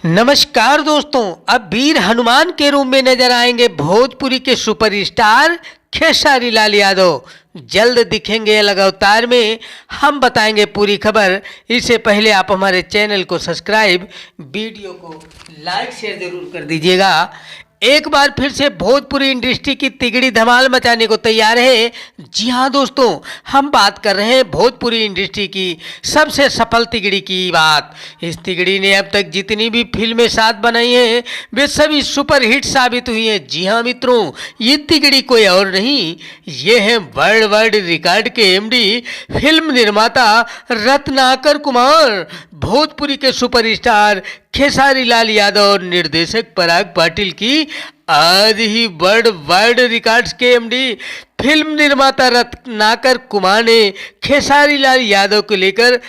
नमस्कार दोस्तों। अब वीर हनुमान के रूप में नजर आएंगे भोजपुरी के सुपरस्टार खेसारी लाल यादव। जल्द दिखेंगे अलग अवतार में। हम बताएंगे पूरी खबर। इससे पहले आप हमारे चैनल को सब्सक्राइब, वीडियो को लाइक शेयर जरूर कर दीजिएगा। एक बार फिर से भोजपुरी इंडस्ट्री की तिगड़ी धमाल मचाने को तैयार है। जी हाँ दोस्तों, हम बात कर रहे हैं भोजपुरी इंडस्ट्री की सबसे सफल तिगड़ी की बात। इस तिगड़ी ने अब तक जितनी भी फिल्में साथ बनाई हैं वे सभी सुपर हिट साबित हुई हैं। जी हाँ मित्रों, ये तिगड़ी कोई और नहीं, ये है वर्ल्ड रिकॉर्ड के एमडी, फिल्म निर्माता रत्नाकर कुमार, भोजपुरी के सुपरस्टार खेसारी लाल यादव और निर्देशक पराग पाटिल की आज ही वर्ल्ड रिकॉर्ड्स के एमडी, फिल्म निर्माता रत्नाकर कुमार ने खेसारी लाल यादव को लेकर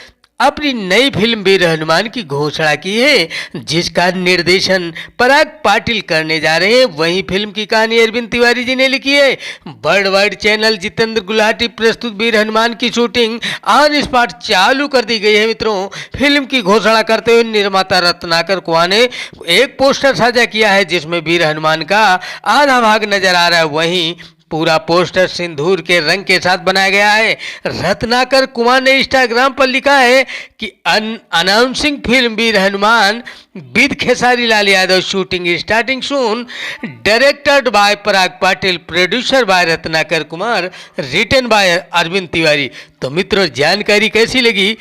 अपनी नई फिल्म वीर हनुमान की घोषणा की है, जिसका निर्देशन पराग पाटिल करने जा रहे हैं। वहीं फिल्म की कहानी अरविंद तिवारी जी ने लिखी है। World wide channel Jitendra Gulati प्रस्तुत वीर हनुमान की शूटिंग ऑन स्पॉट चालू कर दी गई है। मित्रों, फिल्म की घोषणा करते हुए निर्माता रत्नाकर कुमार ने एक पोस्टर साझा किया है जिसमें वीर हनुमान का आधा भाग नजर आ रहा है। वहीं पूरा पोस्टर सिंदूर के रंग के साथ बनाया गया है। रत्नाकर कुमार ने इंस्टाग्राम पर लिखा है कि announcing film Veer Hanuman with Khesari Lal Yadav, shooting starting soon, directed by Parag Patil, producer by Ratnakar Kumar, written by Arvind Tiwari. तो मित्रों, जानकारी कैसी लगी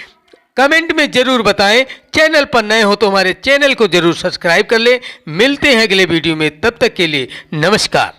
कमेंट में जरूर बताएं। चैनल पर नए हो तो हमारे चैनल को जरूर सब्सक्राइब कर ले। मिलते हैं अगले वीडियो में, तब तक के लिए नमस्कार।